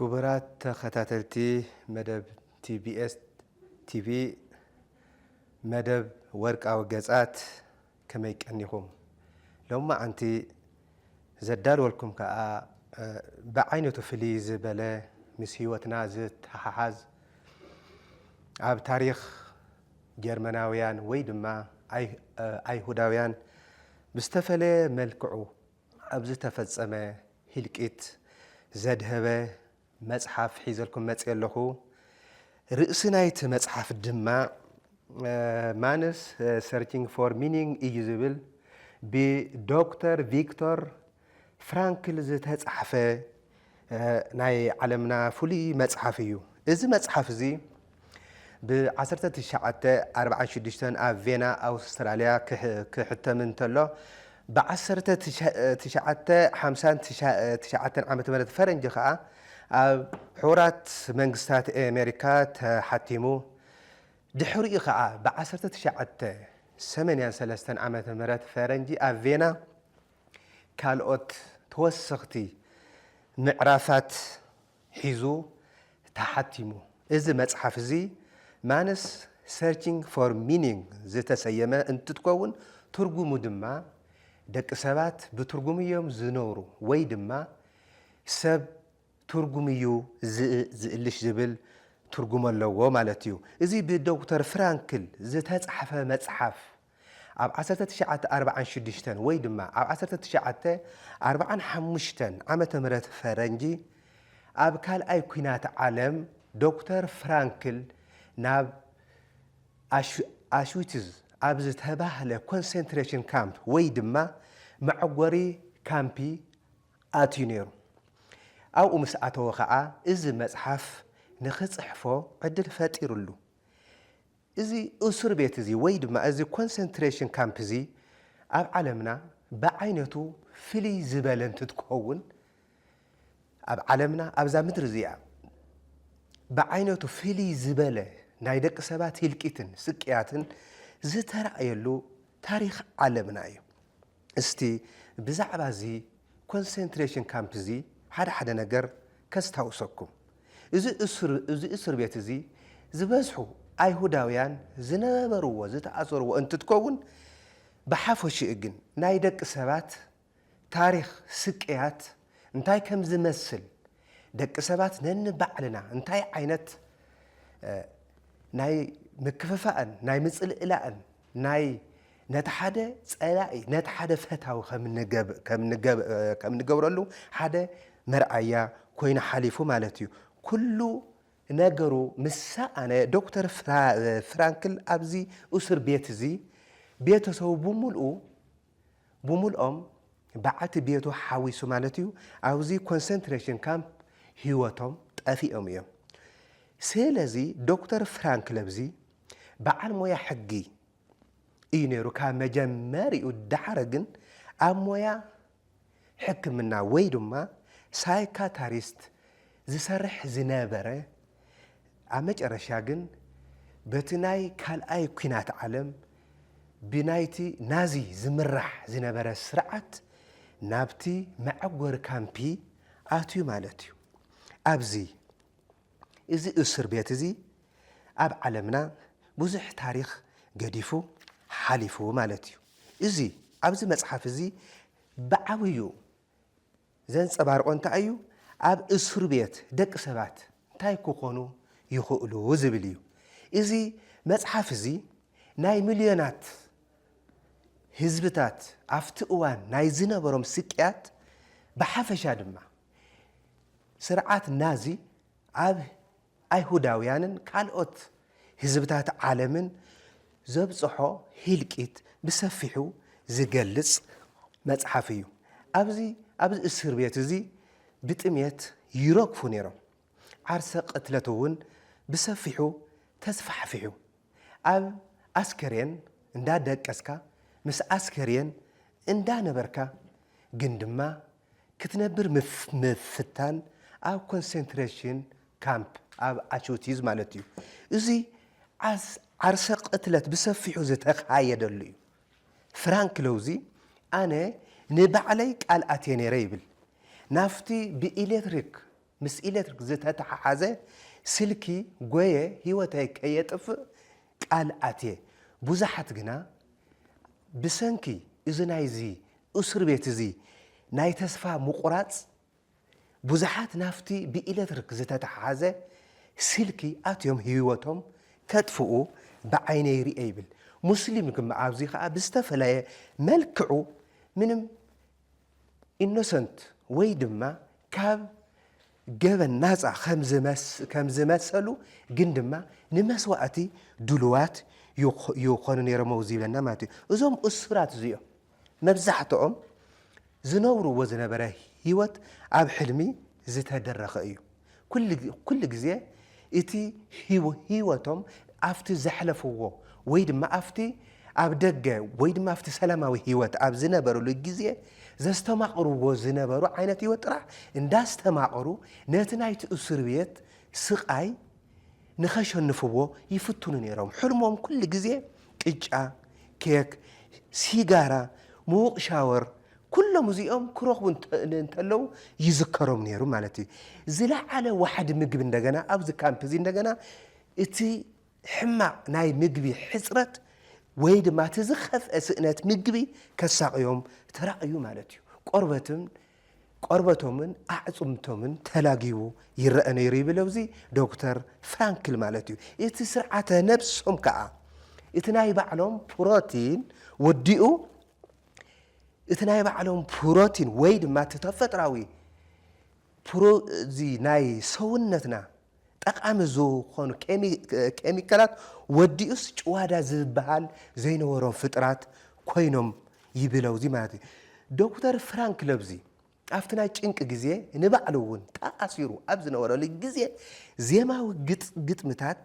كبرات تخاتلتي مدب تي بي اس تي في مدب ورق او جزات كما يكنيكم لما انت زدال ولكم كا بعينته فليز بلا مسيوتنا زت ححاز اب تاريخ جرمناويان ويدما ايهوداويان بستفله ملكعو ابز تفصمه هلقيت زدهبه مصحف حيزلكم مصيلخو رئسنايت مصحف دما مانس searching for meaning is بدكتور فيكتور فرانكل زتتصحفه ناي علمنا فلي مصحف እዩ እዚ መጽሓፍ እዚ ب1946 ኣብ ቬና ኣውስትራልያ ክሕተም እንተሎ ب1959 ዓመተ ምህረት ፈረንጂ ከዓ ኣብ ሕቡራት መንግስታት ኣሜሪካ ተሓቲሙ ድሕሪኡ ከዓ ب1983 ዓመተ ምህረት ፈረንጂ ኣብ ቬና ካልኦት ተወሰኽቲ ምዕራፋት ሒዙ ተሓቲሙ እዚ መጽሓፍ እዚ ማንስ searching for meaning ዝተሰየመ እንትትከውን ትርጉሙ ድማ ደቂ ሰባት ብትርጉምዮም ዝነብሩ ወይ ድማ ሰብ ትርጉምዩ ዝእልሽ ዝብል ትርጉም ኣለዎ ማለት እዩ እዚ ብዶክተር ፍራንክል ዝተጻሕፈ መጽሓፍ ኣብ 1946 ወይ ድማ ኣብ 1945 ዓመተ ምህረት ፈረንጂ ኣብ ካልኣይ ኩናት ዓለም ዶክተር ፍራንክል ናብ ኣሽዊትዝ ኣብ ዝተባህለ ኮንሰንትሬሽን ካምፕ ወይ ድማ መዕጎሪ ካምፒ ኣትዩ ነይሩ ኣብኡ ምስ ኣተወ ከዓ እዚ መጽሓፍ ንኽጽሕፎ ዕድል ፈጢሩሉ እዚ እስር ቤት እዚ ወይ ድማ እዚ ኮንሰንትሬሽን ካምፕ እዚ ኣብ ዓለምና ብዓይነቱ ፍልይ ዝበለ እንትትከውን ኣብ ዓለምና ኣብዛ ምድሪ እዚኣ ብዓይነቱ ፍልይ ዝበለ ናይ ደቂ ሰባት ህልቂትን ስቅያትን ዝተረኣየሉ ታሪክ ዓለምና እዩ እስቲ ብዛዕባ እዚ ኮንሰንትሬሽን ካምፕ እዚ ሓደ ነገር ከስታውሰኩም እዚ እስር ቤት እዚ ዝበዝሑ ኣይሁዳውያን ዝነበርዎ ዝተኣሰርዎ እንትትከውን ብሓፈሽኡ ግን ናይ ደቂ ሰባት ታሪክ ስቅያት እንታይ ከም ዝመስል ደቂ ሰባት ነንባዕልና እንታይ ዓይነት ናይ ምክፍፋእን ናይ ምጽልእላእን ናይ ነቲ ሓደ ጸላኢ ነቲ ሓደ ፈታዊ ከም ንገብረሉ ሓደ መርኣያ ኮይኑ ሓሊፉ ማለት እዩ ኩሉ ነገሩ ምሳኣነ ዶክተር ፍራንክል ኣብዚ እስር ቤት እዚ ቤተሰቡ ብምልኦም በዓቲ ቤቱ ሓዊሱ ማለት እዩ ኣብዚ ኮንሰንትሬሽን ካምፕ ህይወቶም ጠፊኦም እዮም ስለዚ ዶክተር ፍራንክል ኣብዚ በዓል ሞያ ሕጊ እዩ ነይሩ ካብ መጀመሪኡ ዳሕረ ግን ኣብ ሞያ ሕክምና ወይ ድማ ሳይካታሪስት ዝሰርሕ ዝነበረ ኣብ መጨረሻ ግን በቲ ናይ ካልኣይ ኩናት ዓለም ብናይቲ ናዚ ዝምራሕ ዝነበረ ስርዓት ናብቲ መዕጎሪ ካምፒ ኣትዩ ማለት እዩ ኣብዚ እዚ እስር ቤት እዚ ኣብ ዓለምና ብዙሕ ታሪክ ገዲፉ ሓሊፉ ማለት እዩ እዚ ኣብዚ መጽሓፍ እዚ ብዓብዩ ዘንጸባርቆ እንታይ እዩ ኣብ እስር ቤት ደቂ ሰባት እንታይ ክኾኑ ይኽእሉ ዝብል እዩ እዚ መጽሓፍ እዚ ናይ ሚልዮናት ህዝብታት ኣብቲ እዋን ናይ ዝነበሮም ስቅያት ብሓፈሻ ድማ ስርዓት ናዚ ኣብ ኣይሁዳውያንን ካልኦት ህዝብታት ዓለምን ዘብጽሖ ህልቂት ብሰፊሑ ዝገልጽ መጽሓፍ እዩ ኣብዚ እስር ቤት እዚ ብጥሜት ይረግፉ ነይሮም ዓርሰ ቅትለት እውን ብሰፊሑ ተስፋሕፊሑ ኣብ ኣስከሬን እንዳደቀስካ ምስ ኣስከሬን እንዳነበርካ ግን ድማ ክትነብር ምፍታን ኣብ ኮንሰንትሬሽን ካምፕ ኣብ ኣሽዊትዝ ማለት እዩ እዚ ዓርሰ ቅትለት ብሰፊሑ ዝተኻየደሉ እዩ ፍራንክል እዚ ኣነ ንባዕለይ ቃል ኣትየ ነይረ ይብል ናፍቲ ብኤሌክትሪክ ምስ ኤሌክትሪክ ዝተተሓሓዘ ስልኪ ጎየ ህይወተይ ከየጥፍእ ቃል ኣትየ ብዙሓት ግና ብሰንኪ እዚ ናይዚ እስር ቤት እዚ ናይ ተስፋ ምቁራፅ ብዙሓት ናፍቲ ብኤሌክትሪክ ዝተተሓሓዘ ስልኪ ኣትዮም ህይወቶም ከጥፍኡ ብዓይነይ ርአ ይብል ሙስሊም ግን ኣብዚ ከዓ ብዝተፈለየ መልክዑ ምንም ኢኖሰንት ወይ ድማ ካብ ገበን ናፃ ከም ዝመሰሉ ግን ድማ ንመስዋእቲ ድልዋት ይኾኑ ነይሮም ዝብለና ማለት እዩ እዞም እስራት እዚኦም መብዛሕትኦም ዝነብርዎ ዝነበረ ህይወት ኣብ ሕልሚ ዝተደረኸ እዩ ኩሉ ግዜ እቲ ህይወቶም ኣብቲ ዘሕለፍዎ ወይ ድማ ኣብቲ ኣብ ደገ ወይ ድማ ኣብቲ ሰላማዊ ህይወት ኣብ ዝነበረሉ ግዜ ዘስተማቕርዎ ዝነበሩ ዓይነት ህይወት ጥራሕ እንዳስተማቐሩ ነቲ ናይቲ እስር ቤት ስቃይ ንኸሸንፍዎ ይፍትኑ ነይሮም ሕልሞም ኩሉ ግዜ ቅጫ ኬክ ሲጋራ ሙቕ ሻወር ኩሎም እዚኦም ክረኽቡ እንተለው ይዝከሮም ነይሩ ማለት እዩ ዝለዓለ ዋሕዲ ምግቢ እንደገና ኣብዚ ካምፕ እዚ እንደገና እቲ ሕማቕ ናይ ምግቢ ሕፅረት ወይ ድማ እቲ ዝኸፍአ ስእነት ምግቢ ከሳቅዮም ተራእዩ ማለት እዩ ቆርበቶምን ኣዕፅምቶምን ተላጊቡ ይረአ ነይሩ ይብል ኣብዚ ዶክተር ፍራንክል ማለት እዩ እቲ ስርዓተ ነብሶም ከዓ እቲ ናይ ባዕሎም ፕሮቲን ወዲኡ እቲ ናይ ባዕሎም ፕሮቲን ወይ ድማ ተፈጥራዊ እዚ ናይ ሰውነትና ጠቃሚ ዝኾኑ ኬሚካላት ወዲኡስ ጭዋዳ ዝበሃል ዘይነበሮም ፍጥራት ኮይኖም ይብለው እዚ ማለት እዩ ዶክተር ፍራንክ ለብዚ ኣብቲ ናይ ጭንቂ ግዜ ንባዕሉ እውን ተኣሲሩ ኣብ ዝነበረሉ ግዜ ዜማዊ ግጥምታት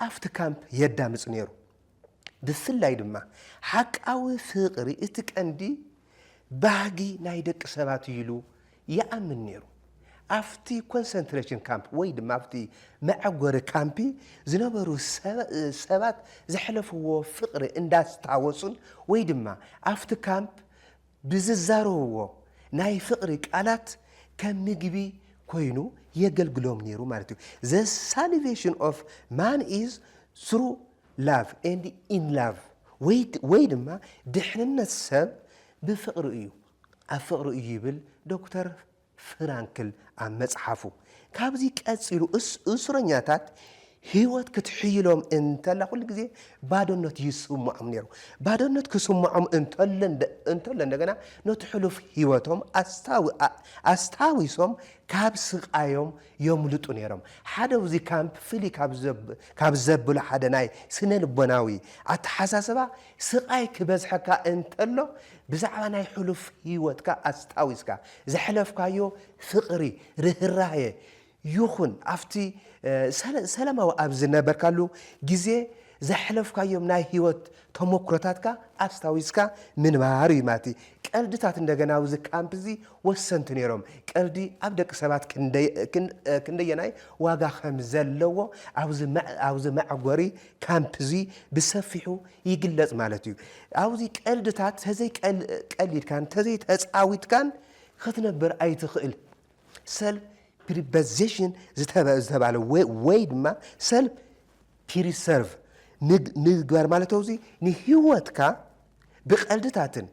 ኣብቲ ካምፕ የዳምፅ ነይሩ ብፍላይ ድማ ሓቃዊ ፍቕሪ እቲ ቀንዲ ባህጊ ናይ ደቂ ሰባት ኢሉ ይኣምን ነይሩ ኣብቲ ኮንሰንትሬሽን ካምፕ ወይ ድማ ኣብቲ መዕጎሪ ካምፒ ዝነበሩ ሰባት ዘሕለፍዎ ፍቕሪ እንዳስታወሱን ወይ ድማ ኣብቲ ካምፕ ብዝዛረብዎ ናይ ፍቕሪ ቃላት ከም ምግቢ ኮይኑ የገልግሎም ነይሩ ማለት እዩ the salvation of man is through love and in love ወይ ድማ ድሕንነት ሰብ ብፍቕሪ እዩ ኣብ ፍቕሪ እዩ ይብል ዶክተር ፍራንክል ኣብ መጽሓፉ ካብዚ ቀፂሉ እስረኛታት ህይወት ክትሕይሎም እንተላ ኩሉ ግዜ ባዶነት ይስምዖም ነይሩ ባዶነት ክስምዖም እንተሎ እንደገና ነቲ ሕሉፍ ህይወቶም ኣስታዊሶም ካብ ስቃዮም የምልጡ ነይሮም ሓደ እዚ ካምፕ ፍሉይ ካብ ዘብሎ ሓደ ናይ ስነ ልቦናዊ ኣተሓሳስባ ስቃይ ክበዝሐካ እንተሎ ብዛዕባ ናይ ሕሉፍ ህይወትካ ኣስታዊስካ ዘሕለፍካዮ ፍቕሪ ርህራሄ ይኹን ኣብቲ ሰላማዊ ኣብ ዝነበርካሉ ግዜ ዘሕለፍካዮም ናይ ህይወት ተሞክሮታትካ ኣስታዊስካ ምንባር እዩ ማለት እዩ ቀልድታት እንደገና ኣብዚ ካምፕ እዚ ወሰንቲ ነይሮም ቀልዲ ኣብ ደቂ ሰባት ክንደየናይ ዋጋ ከም ዘለዎ ኣብዚ መዕጎሪ ካምፕ እዚ ብሰፊሑ ይግለጽ ማለት እዩ ኣብዚ ቀልድታት ተዘይ ቀሊድካን ተዘይ ተፃዊትካን ክትነብር ኣይትኽእል ሰልፍ ፕሪፖዚሽን ዝተባለ ወይ ድማ ሰልፍ ፕሪሰርቭ ምግባር ማለት እዚ ንህይወትካ ብቀልድታትን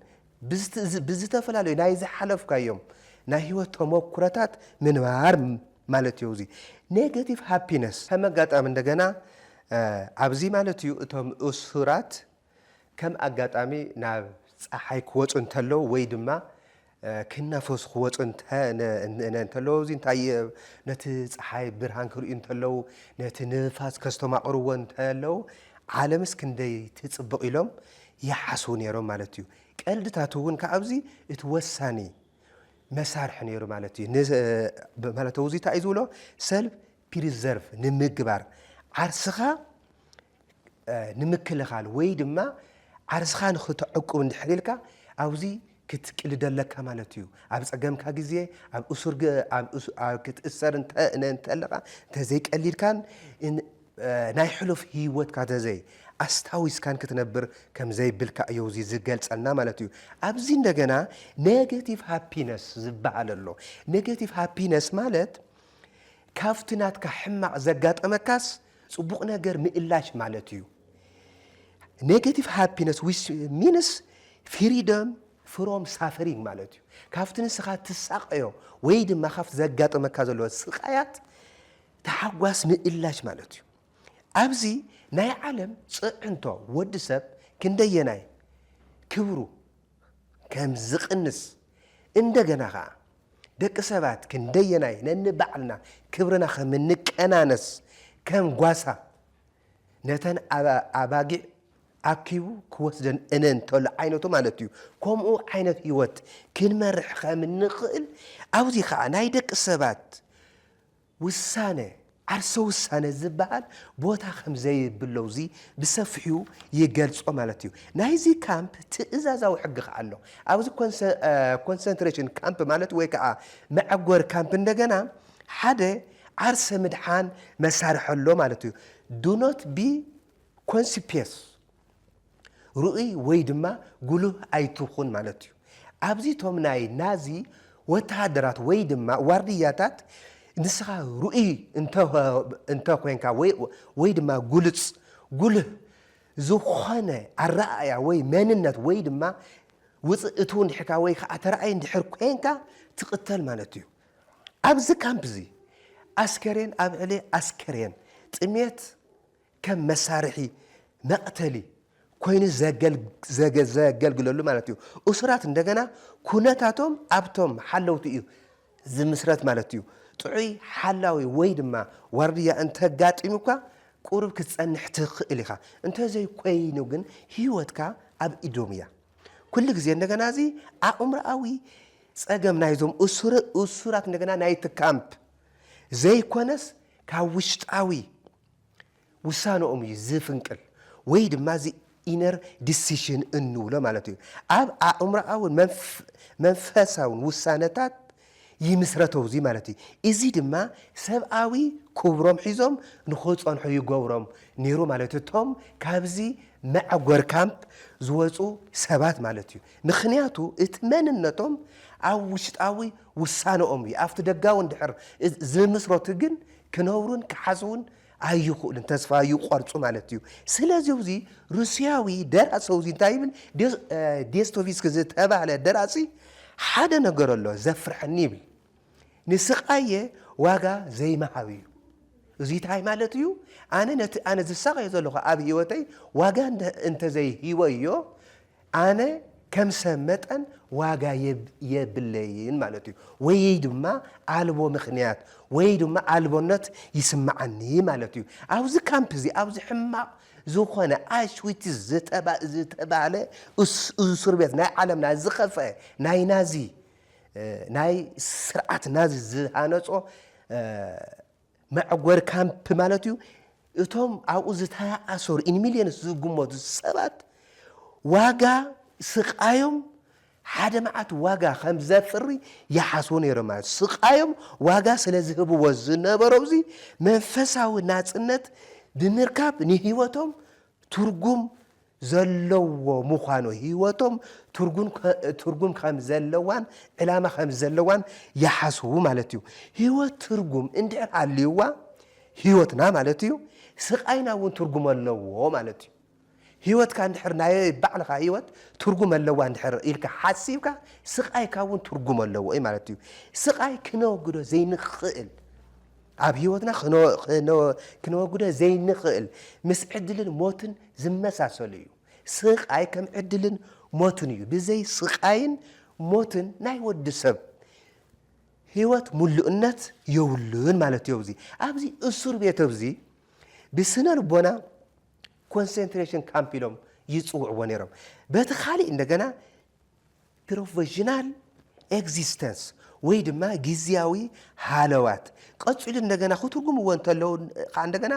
ብዝተፈላለዩ ናይ ዝሓለፍካዮም ናይ ህይወት ተሞክሮታት ምንባር ማለት እዩ እዚ ኔጌቲቭ ሃፒነስ ከም ኣጋጣሚ እንደገና ኣብዚ ማለት እዩ እቶም እሱራት ከም ኣጋጣሚ ናብ ፀሓይ ክወፁ እንተለው ወይ ድማ ክናፈሱ ክወፁ እንተለው እዚ እንታይ ነቲ ፀሓይ ብርሃን ክርእዩ እንተለው ነቲ ንፋስ ከስተማቕርዎ እንተለው ዓለምስ ክንደይ ትፅብቕ ኢሎም ይሓስቡ ነይሮም ማለት እዩ ቀልድታት እውን ካብዚ እቲ ወሳኒ መሳርሒ ነይሩ ማለት እዩ ማለት እዚ እንታይ ዝብሎ ሰልፍ ፕሪዘርቭ ንምግባር ዓርስኻ ንምክልኻል ወይ ድማ ዓርስኻ ንኽትዕቁብ እንድሕር ኢልካ ኣብዚ ክትቅልደለካ ማለት እዩ ኣብ ፀገምካ ግዜ ኣብ እሱር ኣብ ክትእሰር እንተለኻ እንተዘይቀሊድካን ናይ ሕሉፍ ህይወትካ ተዘይ ኣስታዊስካን ክትነብር ከም ዘይብልካ እዩ እዚ ዝገልጸልና ማለት እዩ ኣብዚ እንደገና ኔጌቲቭ ሃፒነስ ዝበሃል ኣሎ ኔጌቲቭ ሃፒነስ ማለት ካፍትናትካ ሕማቕ ዘጋጠመካስ ጽቡቕ ነገር ምእላሽ ማለት እዩ ኔጌቲቭ ሃፒነስ which means freedom from suffering ማለት እዩ ካፍቲ ንስኻ ትሳቀዮ ወይ ድማ ካፍቲ ዘጋጠመካ ዘሎ ስቃያት ተሓጓስ ምእላሽ ማለት እዩ ኣብዚ ናይ ዓለም ጽዕንቶ ወዲ ሰብ ክንደየናይ ክብሩ ከም ዝቕንስ እንደገና ኸ ደቂ ሰባት ክንደየናይ ነንባዕልና ክብርና ከም ንቀናነስ ከም ጓሳ ነተን ኣባጊዕ ኣኪቡ ክወስደን እንተሎ ዓይነቱ ማለት እዩ ከምኡ ዓይነት ህይወት ክንመርሕ ከም ንኽእል ኣብዚ ከዓ ናይ ደቂ ሰባት ውሳነ ዓርሰ ውሳነ ዝበሃል ቦታ ከም ዘይብለው ዚ ብሰፊሑ ይገልጾ ማለት እዩ ናይዚ ካምፕ ትእዛዛዊ ሕጊ ከዓ ኣሎ ኣብዚ ኮንሰንትሬሽን ካምፕ ማለት ወይ ከዓ መዕጎር ካምፕ እንደገና ሓደ ዓርሰ ምድሓን መሳርሒ ኣሎ ማለት እዩ do not be conspicuous ሩኡይ ወይ ድማ ጉሉህ ኣይትኹን ማለት እዩ ኣብዚ ቶም ናይ ናዚ ወተሃደራት ወይ ድማ ዋርድያታት ንስኻ ሩኡይ እንተ ኮንካ ወይ ድማ ጉልህ ዝኾነ ኣረኣያ ወይ መንነት ወይ ድማ ውፅእቱ እንድሕርካ ወይ ከዓ ተረኣይ እንድሕር ኮንካ ትቕተል ማለት እዩ ኣብዚ ካምፕ እዚ ኣስከሬን ኣብ ዕሊ ኣስከሬን ጥሜት ከም መሳርሒ መቕተሊ ኮይኑ ዘገልግለሉ ማለት እዩ እስራት እንደገና ኩነታቶም ኣብቶም ሓለውቲ እዩ ዝምስረት ማለት እዩ ጥዑይ ሓላዊ ወይ ድማ ዋርድያ እንተጋጢሙካ ቁርብ ክትጸንሕ ትኽእል ኢኻ እንተዘይ ኮይኑ ግን ህይወትካ ኣብ ኢዶም እያ ኩሉ ግዜ እንደገና እዚ ኣእምሮኣዊ ጸገም ናይዞም እሱራት እንደገና ናይቲ ካምፕ ዘይኮነስ ካብ ውሽጣዊ ውሳነኦም እዩ ዝፍንቅል ወይ ድማ እዚ ኢነር ዲሲሽን እንብሎ ማለት እዩ ኣብ ኣእምሮኣውን መንፈሳውን ውሳነታት ይምስረተው ዚ ማለት እዩ እዚ ድማ ሰብኣዊ ክብሮም ሒዞም ንኽጸንሑ ይገብሮም ነይሩ ማለት እቶም ካብዚ መዕጎር ካምፕ ዝወፁ ሰባት ማለት እዩ ምክንያቱ እቲ መንነቶም ኣብ ውሽጣዊ ውሳነኦም እዩ ኣብቲ ደጋዊ እንድሕር ዝምስረቱ ግን ክነብሩን ክሓስቡን ኣይኽእሉን ተስፋ ይቆርጹ ማለት እዩ ስለዚ እዚ ሩስያዊ ደራሲ እዚ እንታይ ይብል ዶስቶቭስኪ ዝተባህለ ደራሲ ሓደ ነገር ኣሎ ዘፍርሐኒ ይብል ንስቃየ ዋጋ ዘይመሃብ እዩ እዚ እንታይ ማለት እዩ ኣነ ዝሳቀዮ ዘለኹ ኣብ ህይወተይ ዋጋ እንተዘይሂወዮ ኣነ ከም ሰብ መጠን ዋጋ የብለይን ማለት እዩ ወይ ድማ ኣልቦ ምኽንያት ወይ ድማ ኣልቦነት ይስማዓኒ ማለት እዩ ኣብዚ ካምፕ እዚ ኣብዚ ሕማቕ ዝኾነ ኣሽዊትስ ዝተባህለ እስር ቤት ናይ ዓለምና ዝኸፍአ ናይ ናዚ ናይ ስርዓት ናዚ ዝሃነጾ መዕጎር ካምፕ ማለት እዩ እቶም ኣብኡ ዝተኣሰሩ ኢን ሚልዮንስ ዝግመቱ ሰባት ዋጋ ስቃዮም ሓደ መዓት ዋጋ ከም ዘፍሪ ይሓስቡ ነይሮም ማለት ስቃዮም ዋጋ ስለ ዝህብዎ ዝነበረው እዚ መንፈሳዊ ናጽነት ብምርካብ ንህይወቶም ትርጉም ዘለዎ ምዃኑ ህይወቶም ትርጉም ከም ዘለዋን ዕላማ ከም ዘለዋን ይሓስቡ ማለት እዩ ህይወት ትርጉም እንድሕር ሃልይዋ ህይወትና ማለት እዩ ስቃይና እውን ትርጉም ኣለዎ ማለት እዩ ህይወትካ እንድሕር ናይ ባዕልኻ ህይወት ትርጉም ኣለዋ እንድሕር ኢልካ ሓሲብካ ስቃይካ እውን ትርጉም ኣለዎ እዩ ማለት እዩ ስቃይ ክነወግዶ ዘይንኽእል ኣብ ህይወትና ክነወግዶ ዘይንኽእል ምስ ዕድልን ሞትን ዝመሳሰሉ እዩ ስቃይ ከም ዕድልን ሞትን እዩ ብዘይ ስቃይን ሞትን ናይ ወዲ ሰብ ህይወት ሙሉእነት የብሉን ማለት እዩ ኣብዚ እስር ቤት እዚ ብስነ ልቦና ኮንሰንትሬሽን ካምፕ ኢሎም ይጽውዕዎ ነይሮም በቲ ካሊእ እንደገና ፕሮፌሽናል ኤግዚስተንስ ወይ ድማ ጊዜያዊ ሃለዋት ቀጽሉ እንደገና ክትርጉምዎ እንተለው እንደገና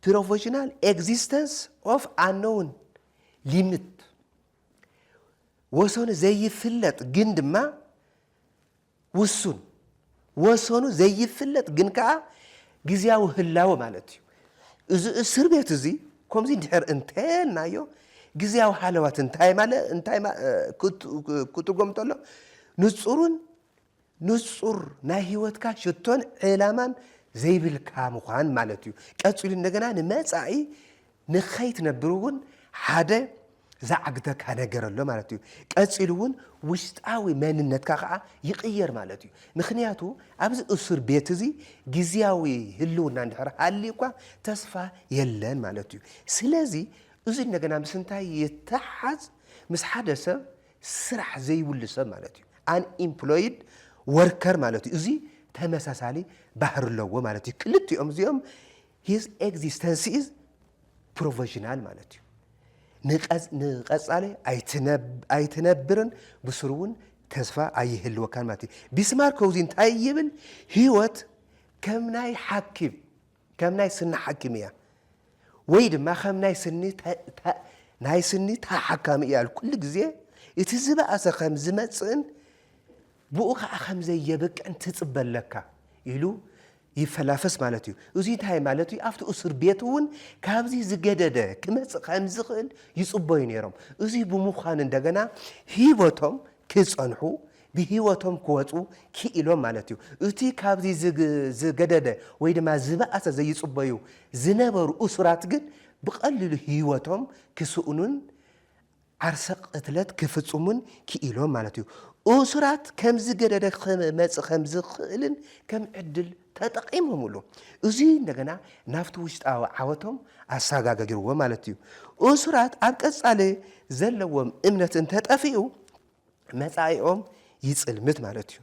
ፕሮፌሽናል ኤግዚስተንስ ኦፍ አንኖውን ሊሚት ወሰኑ ዘይፍለጥ ግን ድማ ውሱን ወሰኑ ዘይፍለጥ ግን ከዓ ጊዜያዊ ህላወ ማለት እዩ እዚ እስር ቤት እዚ ከምዚ እንድሕር እንተልናዮ ጊዜያዊ ሃለዋት እንታይ ክትርጎም እንተሎ ንጹር ናይ ህይወትካ ሽቶን ዕላማን ዘይብልካ ምዃን ማለት እዩ ቀጽሉ እንደገና ንመጻኢ ንኸይትነብሩውን ሓደ زعقتك هنجر له مالتيو كأسئلون وشتاوي من النتكاخ يغير مالتيو مخنياتو أبز أسر بيتزي جزياوي هلون نندحر هالليقا تصفى يلان مالتيو سلازي أزي نجنا مسنتاي يتحز مس حدث سرح زي ولسه مالتيو unemployed worker مالتيو أزي تمساس علي بحر اللو مالتيو كلتي أمزيهم his existence is professional مالتيو نقص عليه أيتنبرن بسرون تسفى أيه الوكان ماتي بسمار كوزين تايبل هيوت كم ناي حكيم كم ناي سن حكيمية ويد ما خم ناي سني ناي سني تا حكامية الكل جزء يتزبع أسا خم زمتسن بوخ أخم زي يبك أنت تقبل لك يلو يفلافس مالتيو وزيد هاي مالتيو أفتو أسر بيتون كابزي زجدده كمس خمزقل يصبين يرم وزي بمخان دجنا هيوتهم كيصنحو بهيوتهم كواتو كيلو مالتيو وتي كابزي زجدده ويد ما زبقة زي يصبيو زنبر أسرات جد بقلل هيوتهم كسؤنون عرسق قتلت كفتصومن كيلو مالتيو أسرات كم زجدده خمزقلن كم عدل تقيمهم له أزين دعنا نفتو وشت عواتهم أساقا جروا مالتيو أسرات أبكس عليه زلوا إمنة تتأفيو مسايهم يسأل مت مالتيو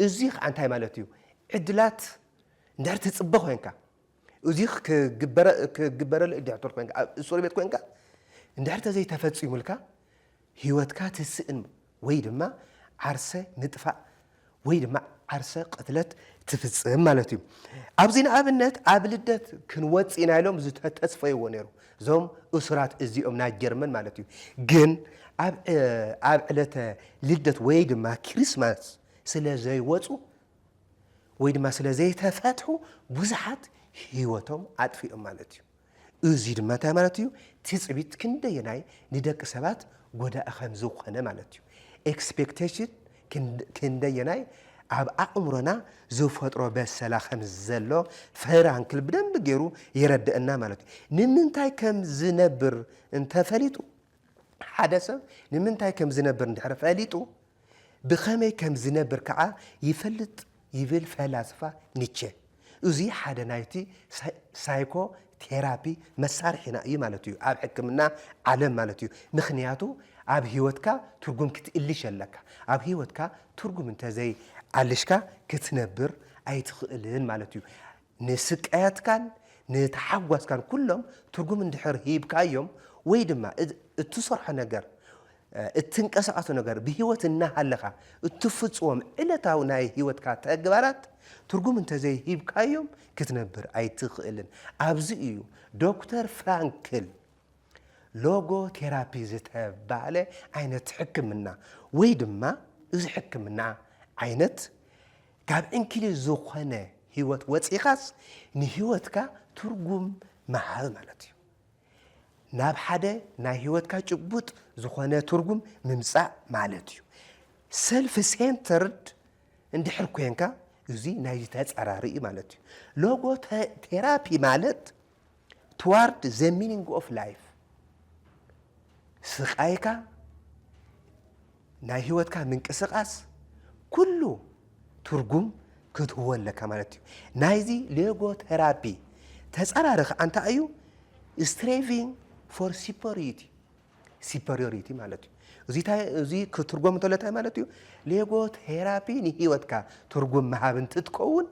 أزيخ أنتي مالتيو عدلات ندرت تصبح وينكا أزيخ كجبر الإدعاء وينكا الصورة بيت وينكا ندرت زي تفتسي ملكا هيوتكا تسئن ويد ما عرسة ندفع ويد ما عرسة قتلت تفصم مالتي أبزين أبنت أبلدت كنوات إن علوم زت تصفي ونيرو زوم أسرات إزيهم ناجرمن مالتي جن أبلت لدت ويد ما كريسماس سلا زي واتو ويد ما سلا زي تفتحوا بزحت هيوتهم عطفي مالتي أزيد ما تمالتي تسبيت كندا يناي ندك سبات ودا أخم زوقنا مالتي expectation كندا يناي أب أمرنا زوفت رباس سلاخم زلوا فرعن كل بدن بجرو يرد أننا مالتي نمنتاي كم زنبر انت فليتو حدث نمنتاي كم زنبر ندحر فليتو بخمي كم زنبر كعا يفلت يفل فلاسفة نيتشه وزي حدا نايتي سايكو ثيرابي مسارحنا أي مالتيو أب حكمنا علم مالتيو مخنياتو أب هيوتكا ترجم كتقليش لك أب هيوتكا ترجم انت زي علشكا كتنبر أي تخلين مالتيو نسك آيات كان نتحوس كان كلهم ترجم اندحر هيب كايوم ويدما اتصرح نجار التنكسعة نجار بهيوت النها لها التفتوم إلا تاوناي هيوت كات أجبارات ترجم انت زي هيب كايوم كتنبر أي تخلين أبزئيو دكتور فرانكل لوجو ثيرابي زتبع له عينة حكم منا ويدما إذا حكم منا عينت قاب إنكلي زوخنا هيوت واتيخاس نهيوتك ترجم معها مالتي ناب حدا نا هيوتك جبوت زوخنا ترجم ممسع مالتي سيلف سنترد عندي حركوينكا زي نايجتات عراري مالتي لوجو ثيرابي مالت toward the meaning of life سقايكا نا هيوتكا من كسقاس كله ترجم كتهو لك مالتي نايزي ليغو ثيرابي تسعرارخ أنت أيو striving for superiority مالتي زي كترجم تلاتة مالتي ليغو ثيرابي نهيوتكا ترجم مهابن تتكون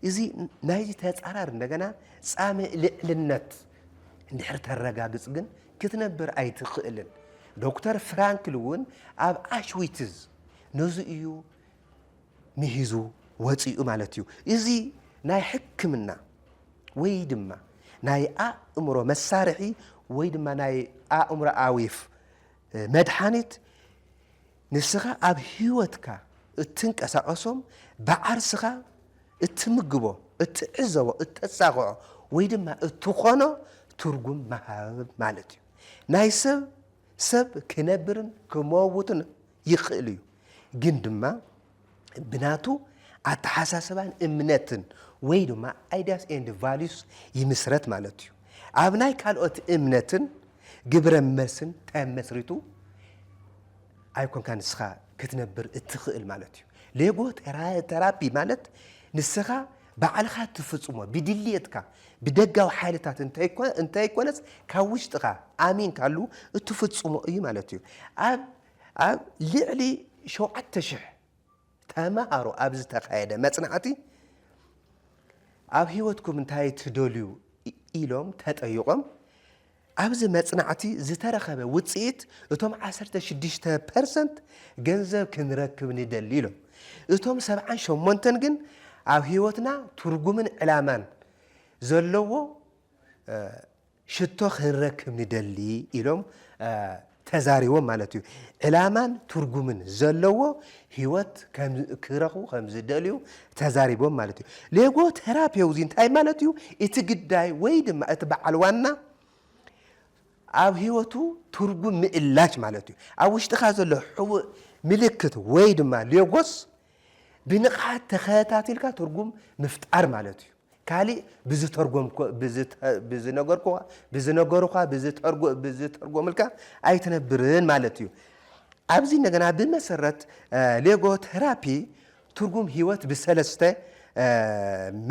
إزي نايزي تسعرار ندغنا سامي للنت ندحر ترغاغص جن كتنبر أي تخيلن دكتور فرانكلون أب أشويتز نزئيو مهزو واتيو مالتيو إزي ناي حكمنا ويدما ناي أمرو مسارحي ويدما ناي أمرو آويف مدحانت نسخة أب هيوتكا التنك أساقصهم بعرسخة التمقبو التعزو التساقعو ويدما التخونو ترجم مهاب مالتيو ناي سب كنبرن كمووتن يخليو جندما بناتو أتحساسبان إمنتن ويدو ما ideas and values يمسرت مالتيو أبناي كالوت إمنتن جبر مسن تام مسرتو أيكون كان سخا كتنبر اتخيل مالتيو ليجو ترابي مالت نسخا بعلخا تفصمه بدليتك بدقاو حالتات انت يكونس كاوشتخا امين كالو تفصمه اي مالتيو اب لعلي شو عتشح تمهارو ابز تقايده مصنعتي اب هيوتكم انتي تدوليو إيلوم تطيقم ابز مصنعتي زترخبه وصيت اتوم 16% ገንዘብ ክንረክብ ንደሊሎም እቶም 78 ግን ኣብ ህይወትና ትርጉምን ዕላማን ዘለዎ ሽቶ ክንረክብ ንደሊ ኢሎም ተዛሪቦም ማለት እዩ ዕላማን ትርጉምን ዘለዎ ህይወት ከም ክረኹ ከም ዝደልዩ ተዛሪቦም ማለት እዩ ሌጎ ቴራፒው እንታይ ማለት እዩ እቲ ግዳይ ወይ ድማ እቲ በዓል ዋና ኣብ ህይወቱ ትርጉም ምእላጅ ማለት እዩ ኣብ ውሽጥኻ ዘሎ ሕቡእ ምልክት ወይ ድማ ሌጎስ ብንቃት ተኸታቲልካ ትርጉም ምፍጣር ማለት እዩ ካሊ ብዝነገሩካ ብዝተርጎምልካ ኣይትነብርን ማለት እዩ ኣብዚ ነገና ብመሰረት ሌጎ ቴራፒ ትርጉም ህይወት ብሰለስተ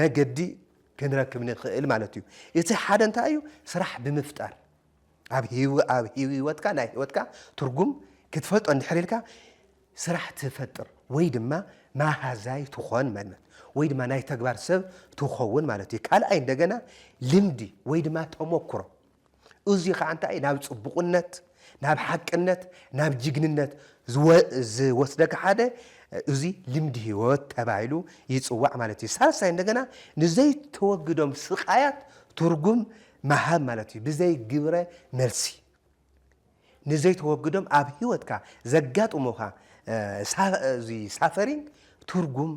መገዲ ክንረክብ ንኽእል ማለት እዩ እቲ ሓደ እንታይ እዩ ስራሕ ብምፍጣር ኣብ ህይወትካ ናይ ህይወትካ ትርጉም ክትፈልጦ እንድሕሪልካ ስራሕ ትፈጥር ወይ ድማ ማሃዛይ ትኾን ማለት ወይ ድማ ናይ ተግባር ሰብ ትኸውን ማለት እዩ ካልኣይ እንደገና ልምዲ ወይ ድማ ተሞክሮ እዚ ከዓ እንታይ ናብ ጽቡቕነት ናብ ሓቅነት ናብ ጅግንነት ዝወስደካ ሓደ እዚ ልምዲ ህይወት ተባሂሉ ይጽዋዕ ማለት እዩ ሳልሳይ እንደገና ንዘይ ተወግዶም ስቃያት ትርጉም ማሃብ ማለት እዩ ብዘይ ግብረ መልሲ ንዘይ ተወግዶም ኣብ ህይወትካ ዘጋጥሙኻ ሳፈሪንግ ትርጉም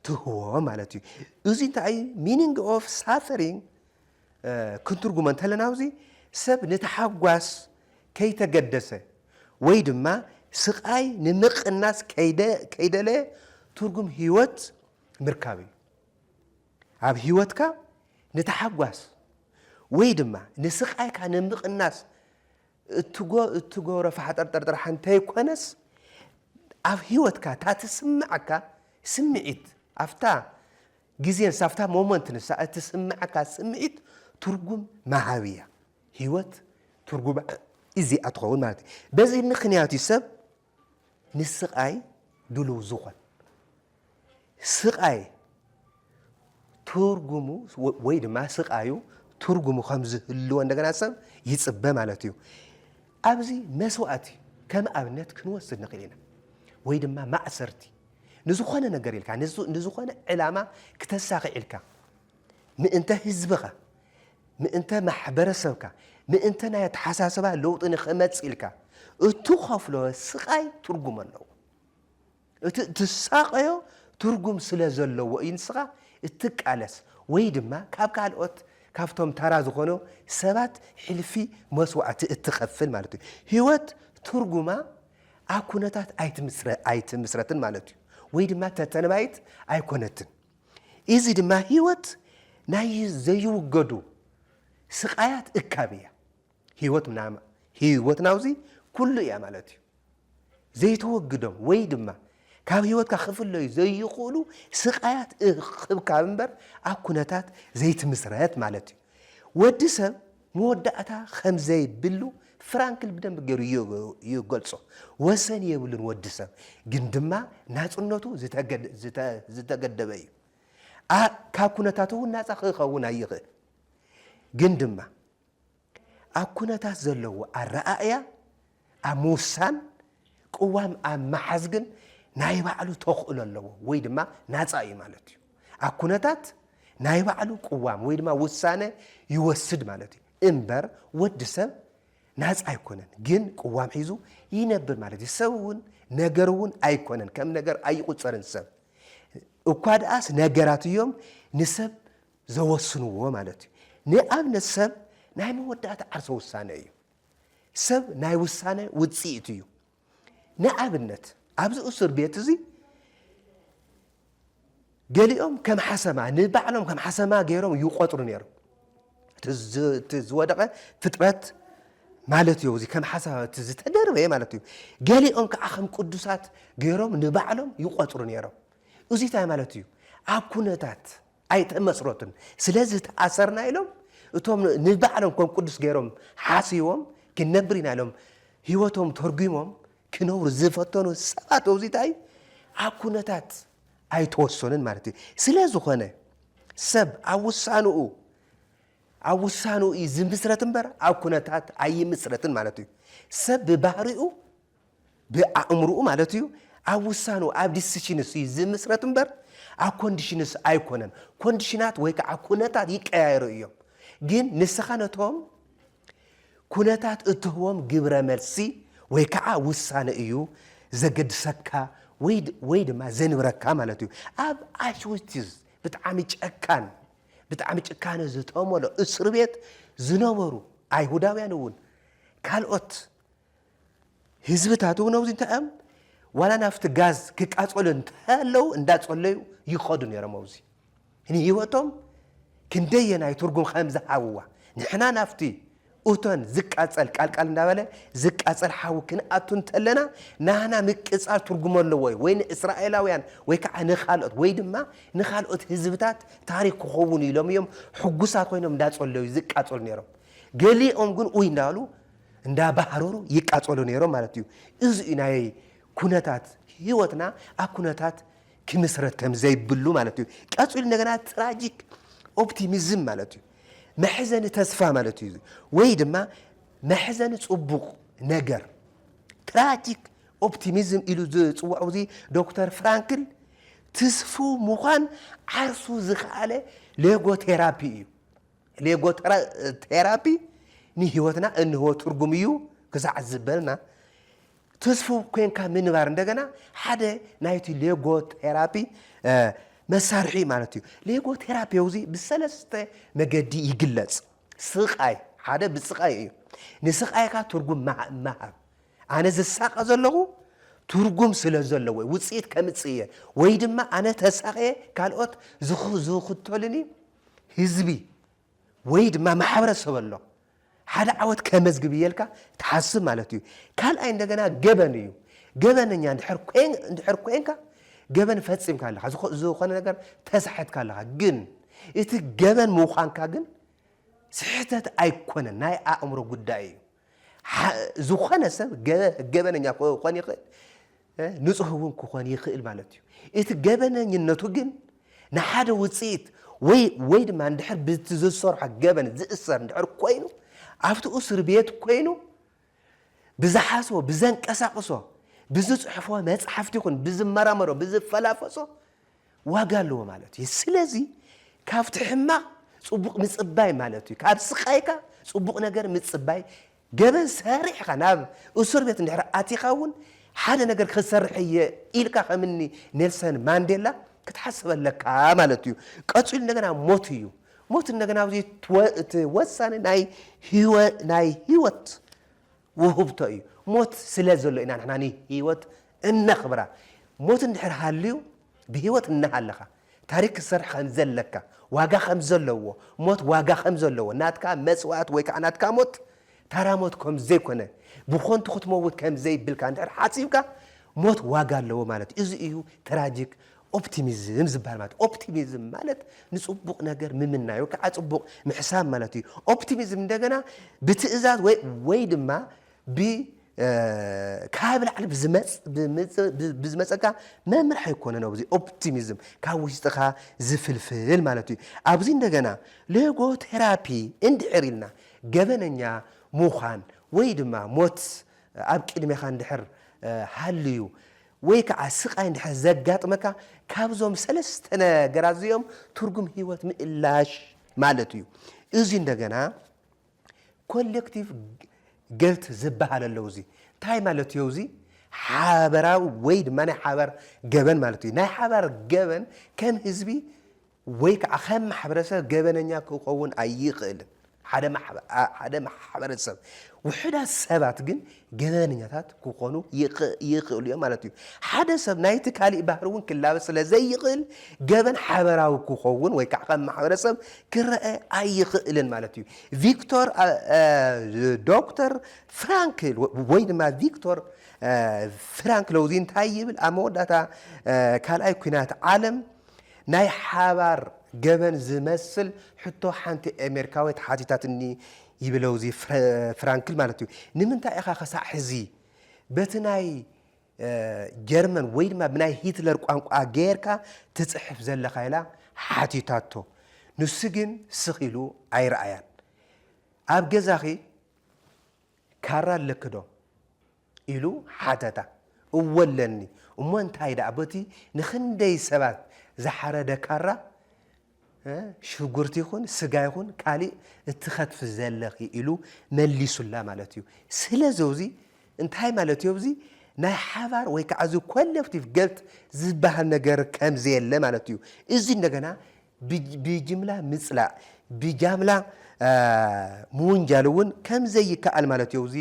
ትህዎ ማለት እዩ እዚ እንታይ ሚኒንግ ኦፍ ሳፈሪንግ ክንትርጉሞ እንተለና እዚ ሰብ ንተሓጓስ ከይተገደሰ ወይ ድማ ስቃይ ንምቕናስ ከይደለ ትርጉም ህይወት ምርካብ እዩ ኣብ ህይወትካ ንተሓጓስ ወይ ድማ ንስቃይካ ንምቕናስ እትጎረ ፈሓጠርጠርጠር ሓንተይ ኮነስ ኣብ ህይወትካ ታትስምዓካ ስምዒት ኣፍታ ግዜን ሳፍታ ሞመንት ንሳ እትስምዓካ ስምዒት ትርጉም ማሃብያ ህይወት ትርጉም እዚኣ ትኸውን ማለት እዩ በዚ ምክንያት ሰብ ንስቃይ ድልው ዝኾን ስቃይ ትርጉሙ ወይ ድማ ስቃዩ ትርጉሙ ከም ዝህልዎ እንደገና ሰብ ይጽበ ማለት እዩ ኣብዚ መስዋዕቲ ከም ኣብነት ክንወስድ ንኽእል ኢና ወይ ድማ ማዕሰርቲ ንዝኾነ ነገር ኢልካ ንዝኾነ ዕላማ ክተሳኺ ኢልካ ምእንተ ህዝብኻ ምእንተ ማሕበረሰብካ ምእንተ ናይ ተሓሳሰባ ለውጢ ንኽመጽእ ኢልካ እትኸፍሎ ስቃይ ትርጉም ኣለዎ እቲ ትሳቀዮ ትርጉም ስለ ዘለዎ እዩ ንስኻ እትቃለስ ወይ ድማ ካብ ካልኦት ካብቶም ተራ ዝኾኑ ሰባት ሕልፊ መስዋዕቲ እትኸፍል ማለት እዩ ህይወት ትርጉማ ኣብ ኩነታት ኣይትምስረትን ማለት እዩ ወይ ድማ ተተንባይት ኣይኮነትን እዚ ድማ ህይወት ናይ ዘይውገዱ ስቃያት እካብያ ህይወት ናውዚ ኩሉ እያ ማለት እዩ ዘይተወግዶም ወይ ድማ ካብ ህይወትካ ክፍለዩ ዘይኽእሉ ስቃያት እኽብካብ እምበር ኣብ ኩነታት ዘይትምስረት ማለት እዩ ወዲ ሰብ መወዳእታ ከም ዘይብሉ ፍራንክል ብደንብ ገይሩ ይገልጾ ወሰን የብሉን ወዲ ሰብ ግን ድማ ናጽነቱ ዝተገደበ እዩ ካብ ኩነታቱ ናጻ ክኸውን ኣይኽእል ግን ድማ ኣብ ኩነታት ዘለዎ ኣረኣእያ ኣብ ምውሳን ቅዋም ኣብ መሓዝ ግን ናይ ባዕሉ ተኽእሎ ኣለዎ ወይ ድማ ናጻ እዩ ማለት እዩ ኣብ ኩነታት ናይ ባዕሉ ቅዋም ወይ ድማ ውሳነ ይወስድ ማለት እዩ እምበር ወዲ ሰብ ናጻ ኣይኮነን ግን ቅዋም ሒዙ ይነብር ማለት እዩ ሰብ እውን ነገር እውን ኣይኮነን ከም ነገር ኣይቁፀርን ሰብ እኳ ደኣስ ነገራት እዮም ንሰብ ዘወስንዎ ማለት እዩ ንኣብነት ሰብ ናይ መወዳእታ ዓርሰ ውሳነ እዩ ሰብ ናይ ውሳነ ውፅኢት እዩ ንኣብነት ኣብዚ እስር ቤት እዚ قاليهم كم حسما نبعلهم كم حسما غيرهم يقطرون يرو تزودقه فطرت مالتيو زي كم حسما تزتدرب ايه مالتيو قاليهم كأخم قدسات غيرهم نبعلهم يقطرون يرو وزي تاي مالتيو أكونتات أي تمسروتن سلازة أثرنا لهم እቶም ንባዕሎም ከም ቅዱስ ገይሮም ሓሲቦም ክነብሪና ኢሎም ህይወቶም ተርጉሞም ክነብሩ ዝፈተኑ ሰባት ወዚታይ ኣብ ኩነታት ኣይተወሰኑን ማለት እዩ ስለዝኾነ ሰብ ኣብ ውሳኑኡ ዝምስረት እምበር ኣብ ኩነታት ኣይምስረትን ማለት እዩ ሰብ ብባህሪኡ ብኣእምሮኡ ማለት እዩ ኣብ ውሳኑኡ ኣብ ዲሲሽንስ ዝምስረት እምበር ኣብ ኮንዲሽንስ ኣይኮነን ኮንዲሽናት ወይ ከዓ ኩነታት ይቀያየሩ እዮም ግን ንስኻነቶም ኩነታት እትህቦም ግብረ መልሲ ወይ ከዓ ውሳነ እዩ ዘገድሰካ ወይ ድማ ዘንብረካ ማለት እዩ ኣብ ኣሽዊትዝ ብጣዕሚ ጭካነ ዝተመሎ እስር ቤት ዝነበሩ ኣይሁዳውያን እውን ካልኦት ህዝብታት እውን ኣብዚ እንተኦም ዋላ ናፍቲ ጋዝ ክቃጸሉ እንተለው እንዳጸለዩ ይኸዱ ነይሮም ኣብዚ ህይወቶም ክንደየናይ ትርጉም ከም ዝሓውዋ ንሕና ናፍቲ እቶን ዝቃጸል ቃልቃል እንዳበለ ዝቃጸል ሓው ክንኣቱ እንተለና ናህና ምቅጻል ትርጉም ኣለዎ ወይ ንእስራኤላውያን ወይ ከዓ ንኻልኦት ወይ ድማ ንኻልኦት ህዝብታት ታሪክ ክኸውን ኢሎም እዮም ሕጉሳት ኮይኖም እንዳጸለዩ ዝቃጸሉ ነይሮም ገሊኦም ግን ወይ እንዳሉ እንዳባህረሩ ይቃጸሉ ነይሮም ማለት እዩ እዚ ናይ ኩነታት ህይወትና ኣብ ኩነታት ክምስረት ከም ዘይብሉ ማለት እዩ ቀጽሉ እንደገና ትራጂክ ኦፕቲሚዝም ማለት እዩ መሕዘን ተስፋ ማለት እዩ ወይ ድማ መሕዘን ጽቡቕ ነገር ትራጂክ ኦፕቲሚዝም ኢሉ ዝጽዋዕ እዚ ዶክተር ፍራንክል ተስፉ ምዃን ዓርሱ ዝኽኣለ ሌጎ ቴራፒ እዩ ሌጎ ቴራፒ ንህይወትና እንሆ ትርጉም እዩ ክሳዕ ዝበልና ተስፉ ኮንካ ምንባር እንደገና ሓደ ናይቲ ሌጎ ቴራፒ መሳርሒ ማለት እዩ ሌጎ ቴራፒ እዚ ብሰለስተ መገዲ ይግለጽ ስቃይ ሓደ ብስቃይ እዩ ንስቃይካ ትርጉም ማሃብ ኣነ ዝሳቀ ዘለኹ ትርጉም ስለ ዘለዎ ውጽኢት ከምጽየ ወይ ድማ ኣነ ተሳቀየ ካልኦት ዝኽተሉኒ ህዝቢ ወይ ድማ ማሕበረሰብ ኣሎ ሓደ ዓወት ከመዝግብ ይልካ ተሓስብ ማለት እዩ ካልኣይ እንደገና ገበን እዩ ገበነኛ እንድሕር ኮንካ ገበን ፈጽምካ ኣለኻ ዝኾነ ነገር ተሳሕትካ ኣለኻ ግን እቲ ገበን ምዃንካ ግን ስሕተት ኣይኮነን ናይ ኣእምሮ ጉዳይ እዩ ዝኾነ ሰብ ገበነኛ ክኾን ይኽእል ንጹህ እውን ክኾን ይኽእል ማለት እዩ እቲ ገበነኝነቱ ግን ንሓደ ውጽኢት ወይ ድማ እንድሕር ብዝሰርሖ ገበን ዝእሰር እንድሕር ኮይኑ ኣብቲ እስር ቤት ኮይኑ ብዝሓስቦ ብዘንቀሳቅሶ ብዝጽሕፎ መጽሓፍቲ ይኹን ብዝመራመሮ ብዝፈላፈሶ ዋጋ ኣለዎ ማለት እዩ ስለዚ ካብቲ ሕማቕ ጽቡቕ ምጽባይ ማለት እዩ ካብ ስቃይካ ጽቡቕ ነገር ምጽባይ ገበን ሰሪሕካ ናብ እስር ቤት እንድሕር ኣቲኻ እውን ሓደ ነገር ክሰርሕ እየ ኢልካ ከምኒ ኔልሰን ማንዴላ ክትሓስበለካ ማለት እዩ ቀጽሉ እንደገና ሞት እዩ ሞት እንደገና ኣብዚ ወሳነ ናይ ህይወት ውህብቶ እዩ ሞት ስለ ዘሎ ኢና ንሕና ህይወት እነኽብራ ሞት እንድሕር ሃልዩ ብህይወት እናሃለኻ ታሪክ ክሰርሕ ከም ዘለካ ዋጋ ከም ዘለዎ ሞት ዋጋ ከም ዘለዎ ናትካ መጽዋዕት ወይ ከዓ ናትካ ሞት ታራ ሞት ከም ዘይኮነ ብኾንቱ ክትመውት ከም ዘይብልካ እንድሕር ሓሲብካ ሞት ዋጋ ኣለዎ ማለት እዚ እዩ ትራጂክ ኦፕቲሚዝም ዝበሃል ማለት ኦፕቲሚዝም ማለት ንጽቡቕ ነገር ምምናዩ ከዓ ጽቡቕ ምሕሳብ ማለት እዩ ኦፕቲሚዝም እንደገና ብትእዛዝ ወይ ድማ ካብ ላዕሊ ብዝመፀካ መምርሒ ኣይኮነን ኣብዚ ኦፕቲሚዝም ካብ ውሽጥኻ ዝፍልፍል ማለት እዩ ኣብዚ እንደገና ሌጎ ቴራፒ እንድሕር ኢልና ገበነኛ ምዃን ወይ ድማ ሞት ኣብ ቅድሜኻ እንድሕር ሃልዩ ወይ ከዓ ስቃይ እንድሕር ዘጋጥመካ ካብዞም ሰለስተ ነገራት እዚኦም ትርጉም ህይወት ምእላሽ ማለት እዩ እዚ እንደገና ኮሌክቲቭ ገልት ዝበሃል ኣለዉ እዚ እንታይ ማለት እዩ እዚ ሓበራዊ ወይ ድማ ናይ ሓበር ገበን ማለት እዩ ናይ ሓበር ገበን ከም ህዝቢ ወይ ከዓ ከም ማሕበረሰብ ገበነኛ ክኸውን ኣይኽእልን ሓደ ማሕበረሰብ ውሕዳት ሰባት ግን ገበነኛታት ክኾኑ ይኽእሉ እዮም ማለት እዩ ሓደ ሰብ ናይቲ ካሊእ ባህሪ እውን ክላበስ ስለ ዘይኽእል ገበን ሓበራዊ ክኸውን ወይ ከዓ ከም ማሕበረሰብ ክረአ ኣይኽእልን ማለት እዩ ዶክተር ፍራንክል ወይ ድማ ቪክቶር ፍራንክል እዚ እንታይ ይብል ኣብ መወዳእታ ካልኣይ ኩናት ዓለም ናይ ሓባር ገበን ዝመስል ሕቶ ሓንቲ ኣሜሪካዊት ሓቲታትኒ ይብለው እዚ ፍራንክል ማለት እዩ ንምንታይ ኢኻ ክሳዕ ሕዚ በቲ ናይ ጀርመን ወይ ድማ ብናይ ሂትለር ቋንቋ ጌርካ ትፅሕፍ ዘለኻ ኢላ ሓቲታቶ ንሱ ግን ስኽ ኢሉ ኣይረኣያን ኣብ ገዛኺ ካራ ኣለክ ዶ ኢሉ ሓተታ እወለኒ እሞ እንታይ ደኣ በቲ ንክንደይ ሰባት ዝሓረደ ካራ ሽጉርቲ ይኹን ስጋ ይኹን ካሊእ እትኸትፍ ዘለኺ ኢሉ መሊሱላ ማለት እዩ ስለዚ እዚ እንታይ ማለት እዩ እዚ ናይ ሓባር ወይ ከዓ እዚ ኮሌክቲቭ ገልት ዝበሃል ነገር ከምዚ የለ ማለት እዩ እዚ እንደገና ብጅምላ ምፅላእ ብጃምላ ምውንጃል እውን ከምዘይከኣል ማለት እዩ እዚ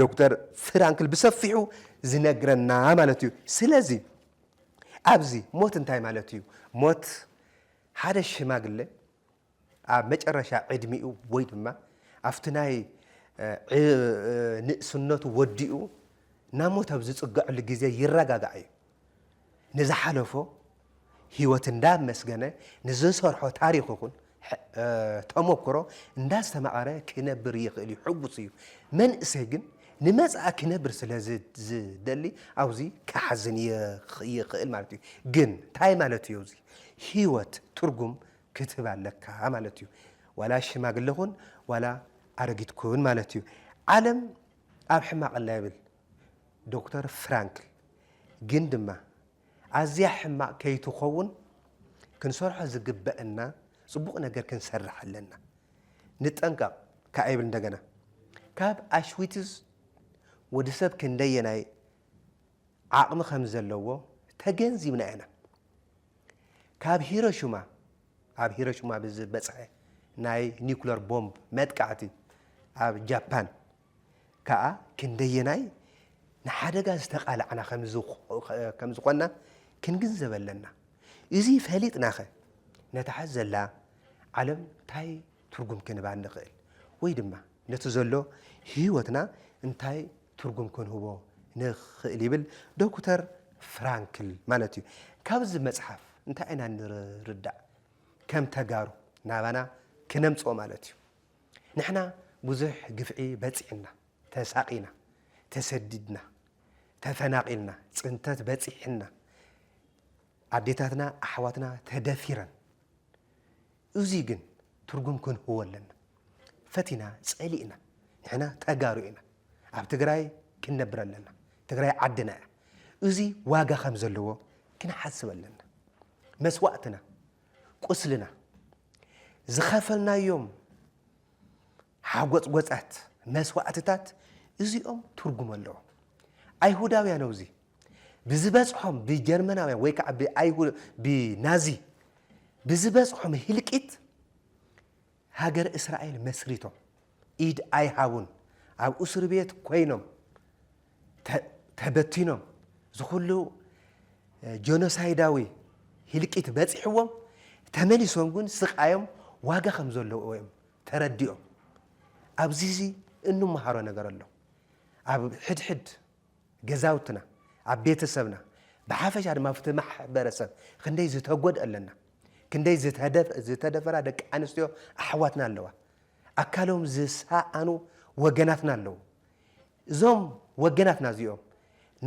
ዶክተር ፍራንክል ብሰፊሑ ዝነግረና ማለት እዩ ስለዚ ኣብዚ ሞት እንታይ ማለት እዩ ሞት ሓደ ሽማግለ ኣብ መጨረሻ ዕድሚኡ ወይ ድማ ኣብቲ ናይ ንእስነቱ ወዲኡ ናብ ሞት ኣብ ዝፅግዐሉ ግዜ ይረጋጋዕ እዩ ንዝሓለፎ ሂወት እንዳመስገነ ንዝሰርሖ ታሪክ ይኹን ተሞክሮ እንዳስተማቐረ ክነብር ይኽእል እዩ ሕጉስ እዩ መንእሰይ ግን ንመፅኣ ክነብር ስለ ዝደሊ ኣብዚ ክሓዝን ይኽእል ማለት እዩ ግን እንታይ ማለት እዩ እዚ ሂወት ትርጉም ክትህብ ኣለካ ማለት እዩ ዋላ ሽማግለኹን ዋላ ኣረጊት ኩን ማለት እዩ ዓለም ኣብ ሕማቕ ኣላ ይብል ዶክተር ፍራንክል ግን ድማ ኣዝያ ሕማቕ ከይትኸውን ክንሰርሖ ዝግበአና ፅቡቕ ነገር ክንሰርሕ ኣለና ንጠንቀቕ ከዓ ይብል እንደገና ካብ ኣሽዊትዝ ወዲ ሰብ ክንደየናይ ዓቕሚ ከም ዘለዎ ተገንዚብና ኢና ካብ ሂሮሽማ ኣብ ሂሮሽማ ብዝበፅሐ ናይ ኒኩለር ቦምብ መጥቃዕቲ ኣብ ጃፓን ከዓ ክንደየናይ ንሓደጋ ዝተቃልዓና ከም ዝኾንና ክንግንዘብ ኣለና እዚ ፈሊጥናኸ ነታሓዝ ዘላ ዓለም እንታይ ትርጉም ክንባ ንኽእል ወይ ድማ ነቲ ዘሎ ሂወትና እንታይ ትርጉም ክንህቦ ንኽእል ይብል ዶክተር ፍራንክል ማለት እዩ ካብዚ መፅሓፍ እንታይ ኢና ንርዳእ ከም ተጋሩ ናባና ክነምፅኦ ማለት እዩ ንሕና ብዙሕ ግፍዒ በፂዕና ተሳቂና ተሰዲድና ተፈናቂልና ፅንተት በፂሕና ኣዴታትና ኣሕዋትና ተደፊረን እዚ ግን ትርጉም ክንህቦ ኣለና ፈቲና ፀሊእና ንሕና ተጋሩ ኢና ኣብ ትግራይ ክንነብር ኣለና ትግራይ ዓድና እያ እዚ ዋጋ ከም ዘለዎ ክንሓስብ ኣለና መስዋእትና ቁስልና ዝኸፈልናዮም ሓጎፅጎፃት መስዋእትታት እዚኦም ትርጉም ኣለዎ ኣይሁዳውያን እዚ ብዝበፅሖም ብጀርመናውያን ወይ ከዓ ብናዚ ብዝበፅሖም ህልቂት ሃገር እስራኤል መስሪቶም ኢድ ኣይሃቡን ኣብ እስር ቤት ኮይኖም ተበቲኖም ዝኹሉ ጆኖሳይዳዊ ህልቂት በፂሕዎም ተመሊሶም ግን ስቃዮም ዋጋ ከም ዘለዎ እዮም ተረዲኦም ኣብዚ እንመሃሮ ነገር ኣሎ ኣብ ሕድሕድ ገዛውትና ኣብ ቤተሰብና ብሓፈሻ ድማ ኣብቲ ማሕበረሰብ ክንደይ ዝተጎድአ ኣለና ክንደይ ዝተደፈራ ደቂ ኣንስትዮ ኣሕዋትና ኣለዋ ኣካሎም ዝሰኣኑ ወገናትና ኣለዉ እዞም ወገናትና እዚኦም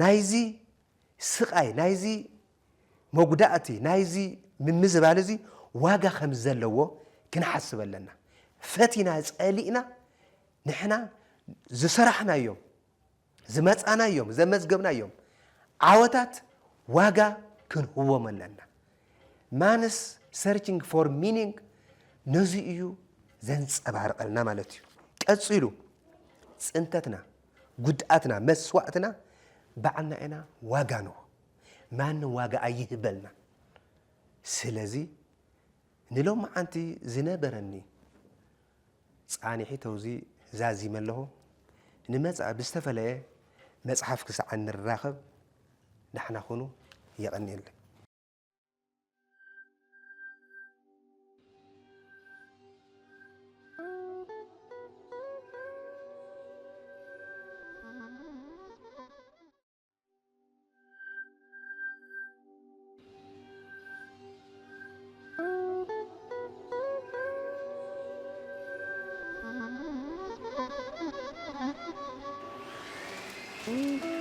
ናይዚ ስቃይ ናይዚ መጉዳእቲ ናይዚ ምምዝባል እዚ ዋጋ ከም ዘለዎ ክንሓስብ ኣለና ፈቲና ፀሊእና ንሕና ዝሰራሕናዮም ዝመፃናዮም ዘመዝገብናዮም ዓወታት ዋጋ ክንህቦም ኣለና ማንስ ሰርችንግ ፎር ሚኒንግ ነዚ እዩ ዘንፀባርቀልና ማለት እዩ ቀፂሉ ፅንተትና ጉድኣትና መስዋእትና ባዕልና ኢና ዋጋ ንዎ ማንም ዋጋ ኣይህበልና ስለዚ ንሎም መዓንቲ ዝነበረኒ صانحي توزي زازي ملهو نمزع بستفلة مزحف كس عن الراخب نحن خونو يغني لك Mm-hmm.